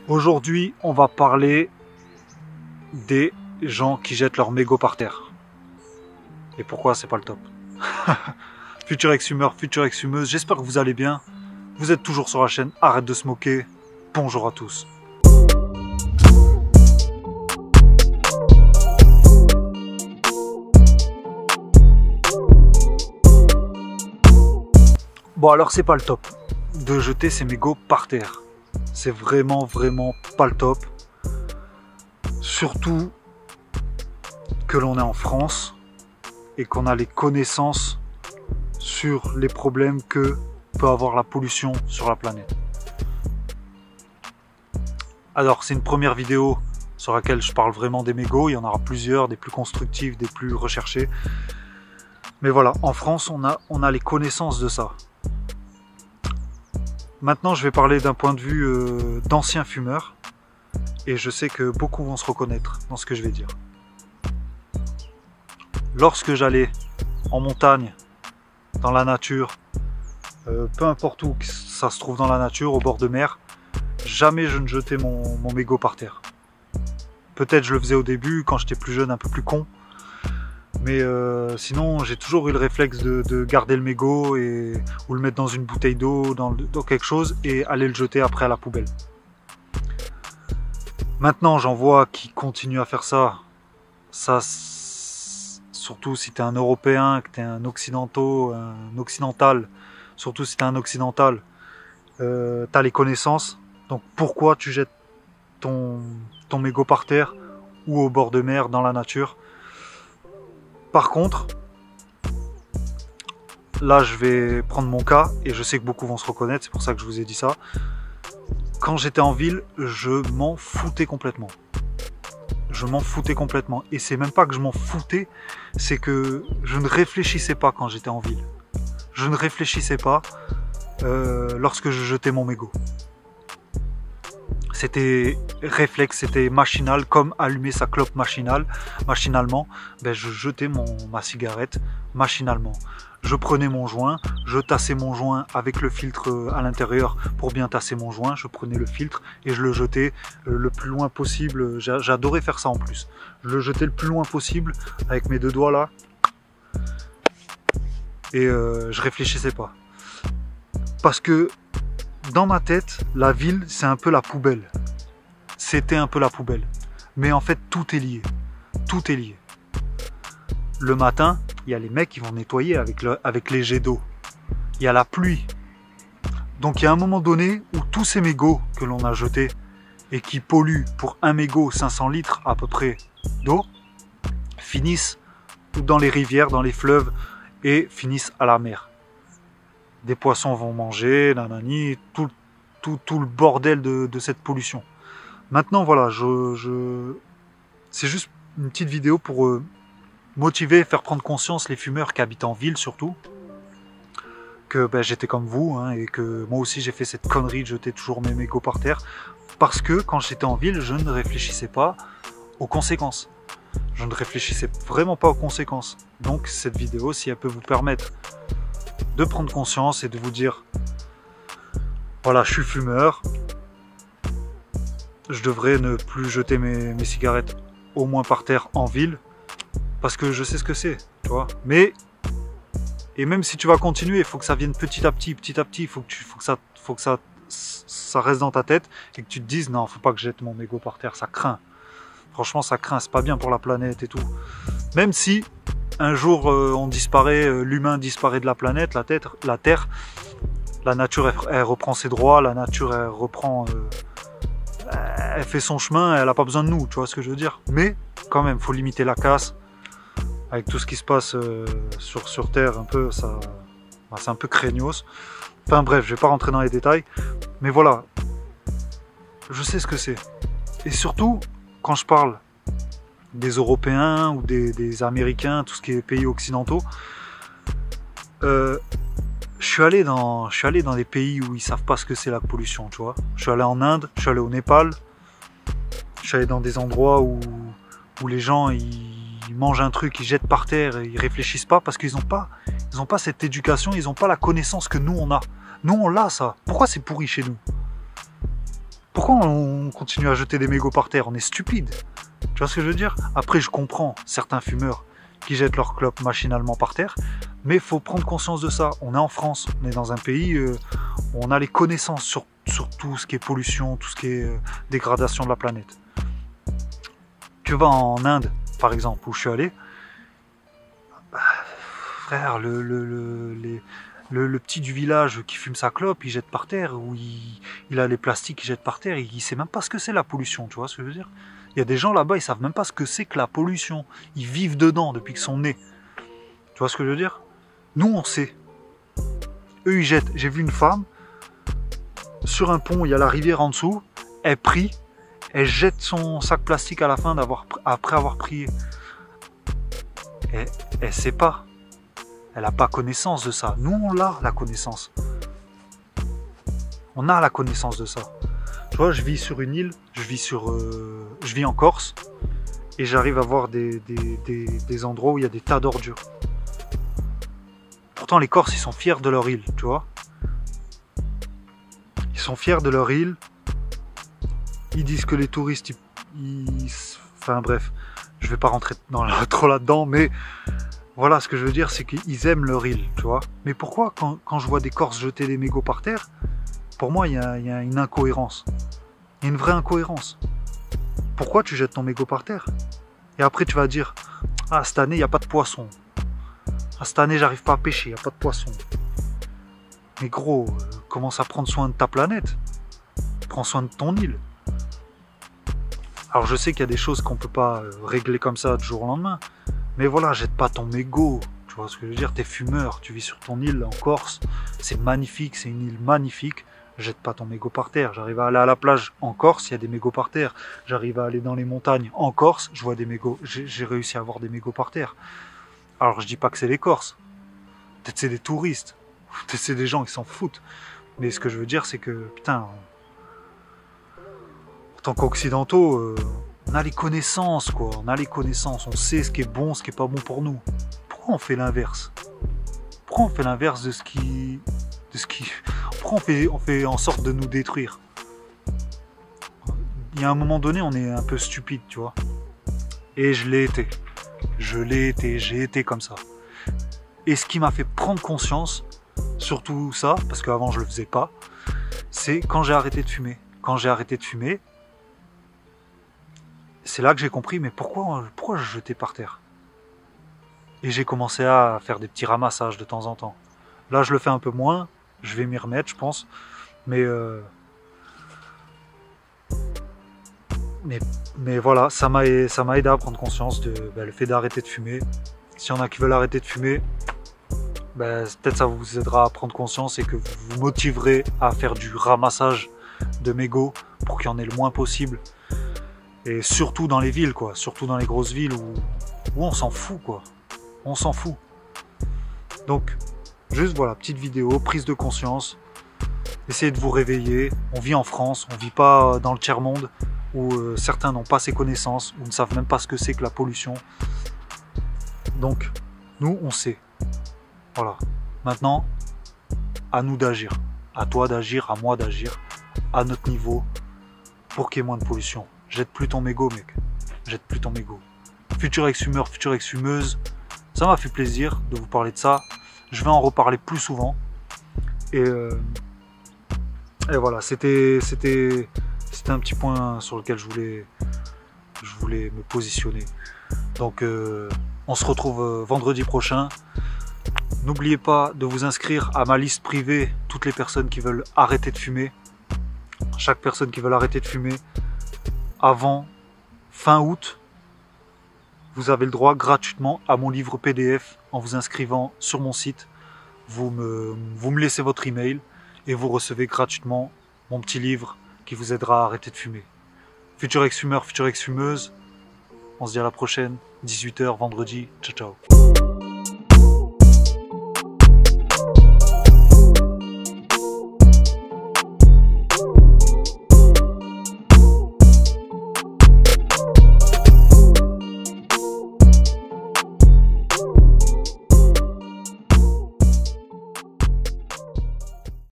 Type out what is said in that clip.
Aujourd'hui, on va parler des gens qui jettent leurs mégots par terre. Et pourquoi c'est pas le top. Futur ex-fumeur, future ex-fumeuse, j'espère que vous allez bien. Vous êtes toujours sur la chaîne Arrête de Smoker. Bonjour à tous. Bon alors c'est pas le top de jeter ses mégots par terre. C'est vraiment pas le top. Surtout que l'on est en France et qu'on a les connaissances sur les problèmes que peut avoir la pollution sur la planète. Alors c'est une première vidéo sur laquelle je parle vraiment des mégots. Il y en aura plusieurs, des plus constructifs, des plus recherchés. Mais voilà, en France on a les connaissances de ça. Maintenant, je vais parler d'un point de vue d'ancien fumeur, et je sais que beaucoup vont se reconnaître dans ce que je vais dire. Lorsque j'allais en montagne, dans la nature, peu importe où ça se trouve dans la nature, au bord de mer, jamais je ne jetais mon mégot par terre. Peut-être je le faisais au début, quand j'étais plus jeune, un peu plus con, mais sinon j'ai toujours eu le réflexe de garder le mégot ou le mettre dans une bouteille d'eau, dans quelque chose, et aller le jeter après à la poubelle. Maintenant j'en vois qui continuent à faire ça. Ça, surtout si tu es un Européen, que tu es un occidental, surtout si tu es un occidental, tu as les connaissances. Donc pourquoi tu jettes ton mégot par terre ou au bord de mer, dans la nature? Par contre, là je vais prendre mon cas, et je sais que beaucoup vont se reconnaître, c'est pour ça que je vous ai dit ça. Quand j'étais en ville, je m'en foutais complètement. Je m'en foutais complètement. Et c'est même pas que je m'en foutais, c'est que je ne réfléchissais pas quand j'étais en ville. Je ne réfléchissais pas lorsque je jetais mon mégot. C'était réflexe, c'était machinal, comme allumer sa clope machinalement. Ben, je jetais ma cigarette machinalement. Je prenais mon joint, je tassais mon joint avec le filtre à l'intérieur pour bien tasser mon joint. Je prenais le filtre et je le jetais le plus loin possible. J'adorais faire ça en plus. Je le jetais le plus loin possible avec mes deux doigts là. Et je réfléchissais pas. Parce que dans ma tête, la ville, c'est un peu la poubelle. C'était un peu la poubelle. Mais en fait, tout est lié. Tout est lié. Le matin, il y a les mecs qui vont nettoyer avec les jets d'eau. Il y a la pluie. Donc il y a un moment donné où tous ces mégots que l'on a jetés et qui polluent pour un mégot 500 litres à peu près d'eau, finissent dans les rivières, dans les fleuves et finissent à la mer. Des poissons vont manger, nanani, tout le bordel de cette pollution. Maintenant voilà, c'est juste une petite vidéo pour motiver, faire prendre conscience les fumeurs qui habitent en ville surtout, que ben, j'étais comme vous, hein, et que moi aussi j'ai fait cette connerie de jeter toujours mes mégots par terre, parce que quand j'étais en ville, je ne réfléchissais pas aux conséquences. Je ne réfléchissais vraiment pas aux conséquences. Donc cette vidéo, si elle peut vous permettre de prendre conscience et de vous dire voilà, je suis fumeur, je devrais ne plus jeter mes cigarettes au moins par terre en ville, parce que je sais ce que c'est, tu vois. Mais et même si tu vas continuer, il faut que ça vienne petit à petit, il faut que ça reste dans ta tête et que tu te dises non, faut pas que je jette mon mégot par terre, ça craint. Franchement, ça craint, c'est pas bien pour la planète et tout. Même si un jour on disparaît, l'humain disparaît de la planète, la Terre, la nature elle reprend ses droits, la nature elle reprend, elle fait son chemin, elle n'a pas besoin de nous, tu vois ce que je veux dire. Mais quand même, faut limiter la casse. Avec tout ce qui se passe sur Terre, un peu, c'est un peu craignos. Enfin bref, je vais pas rentrer dans les détails, mais voilà, je sais ce que c'est. Et surtout, quand je parle des Européens ou des Américains, tout ce qui est pays occidentaux, je suis allé dans des pays où ils savent pas ce que c'est la pollution, tu vois. Je suis allé en Inde, je suis allé au Népal, je suis allé dans des endroits où les gens ils mangent un truc, ils jettent par terre et ils réfléchissent pas parce qu'ils n'ont pas cette éducation, ils n'ont pas la connaissance que nous on a. Nous on l'a ça. Pourquoi c'est pourri chez nous? Pourquoi on continue à jeter des mégots par terre? On est stupide. Tu vois ce que je veux dire? Après, je comprends certains fumeurs qui jettent leurs clopes machinalement par terre, mais il faut prendre conscience de ça. On est en France, on est dans un pays où on a les connaissances sur tout ce qui est pollution, tout ce qui est dégradation de la planète. Tu vas en Inde, par exemple, où je suis allé, frère, le petit du village qui fume sa clope, il jette par terre, ou il a les plastiques qu'il jette par terre, il sait même pas ce que c'est la pollution, tu vois ce que je veux dire? Il y a des gens là-bas, ils savent même pas ce que c'est que la pollution. Ils vivent dedans depuis qu'ils sont nés. Tu vois ce que je veux dire? Nous, on sait. Eux, ils jettent. J'ai vu une femme, sur un pont, il y a la rivière en dessous, elle prie, elle jette son sac plastique à la fin après avoir prié. Elle sait pas. Elle n'a pas connaissance de ça. Nous, on a la connaissance. On a la connaissance de ça. Tu vois, je vis sur une île, je vis en Corse, et j'arrive à voir des endroits où il y a des tas d'ordures. Pourtant, les Corses, ils sont fiers de leur île, tu vois. Ils sont fiers de leur île. Ils disent que les touristes, enfin bref, je vais pas rentrer trop là-dedans, mais voilà, ce que je veux dire, c'est qu'ils aiment leur île, tu vois. Mais pourquoi, quand je vois des Corses jeter des mégots par terre, pour moi, il y a une incohérence. Il y a une vraie incohérence. Pourquoi tu jettes ton mégot par terre? Et après, tu vas dire, ah, cette année, il n'y a pas de poisson. Ah, cette année, j'arrive pas à pêcher, il n'y a pas de poisson. Mais gros, commence à prendre soin de ta planète. Prends soin de ton île. Alors, je sais qu'il y a des choses qu'on peut pas régler comme ça du jour au lendemain. Mais voilà, jette pas ton mégot. Tu vois ce que je veux dire? T'es fumeur, tu vis sur ton île en Corse. C'est magnifique, c'est une île magnifique. Jette pas ton mégot par terre. J'arrive à aller à la plage en Corse, il y a des mégots par terre. J'arrive à aller dans les montagnes en Corse, je vois des mégots. J'ai réussi à avoir des mégots par terre. Alors je dis pas que c'est les Corses. Peut-être c'est des touristes. Peut-être c'est des gens qui s'en foutent. Mais ce que je veux dire, c'est que, putain, en tant qu'occidentaux, on a les connaissances, quoi. On a les connaissances. On sait ce qui est bon, ce qui est pas bon pour nous. Pourquoi on fait l'inverse? Pourquoi on fait l'inverse de ce qui... Pourquoi on fait en sorte de nous détruire? Il y a un moment donné, on est un peu stupide, tu vois. Et je l'ai été. J'ai été comme ça. Et ce qui m'a fait prendre conscience, surtout ça, parce qu'avant je le faisais pas, c'est quand j'ai arrêté de fumer. Quand j'ai arrêté de fumer, c'est là que j'ai compris, mais pourquoi je jetais par terre? Et j'ai commencé à faire des petits ramassages de temps en temps. Là, je le fais un peu moins. Je vais m'y remettre, je pense. Mais voilà, ça m'a aidé à prendre conscience de le fait d'arrêter de fumer. S'il y en a qui veulent arrêter de fumer, peut-être ça vous aidera à prendre conscience et que vous vous motiverez à faire du ramassage de mégots pour qu'il y en ait le moins possible. Et surtout dans les villes, quoi. Surtout dans les grosses villes où on s'en fout, quoi. On s'en fout. Donc, juste voilà, petite vidéo, prise de conscience. Essayez de vous réveiller. On vit en France, on vit pas dans le tiers-monde où certains n'ont pas ces connaissances, ou ne savent même pas ce que c'est que la pollution. Donc, nous, on sait. Voilà. Maintenant, à nous d'agir. À toi d'agir, à moi d'agir, à notre niveau, pour qu'il y ait moins de pollution. Jette plus ton mégot, mec. Jette plus ton mégot. Futur ex-fumeur, future ex-fumeuse, ça m'a fait plaisir de vous parler de ça. Je vais en reparler plus souvent. Et voilà, c'était un petit point sur lequel je voulais me positionner. Donc on se retrouve vendredi prochain. N'oubliez pas de vous inscrire à ma liste privée, toutes les personnes qui veulent arrêter de fumer. Chaque personne qui veut arrêter de fumer, avant fin août, vous avez le droit gratuitement à mon livre PDF en vous inscrivant sur mon site. Vous me laissez votre email et vous recevez gratuitement mon petit livre qui vous aidera à arrêter de fumer. Futur ex-fumeur, future ex-fumeuse, on se dit à la prochaine, 18h vendredi, ciao ciao.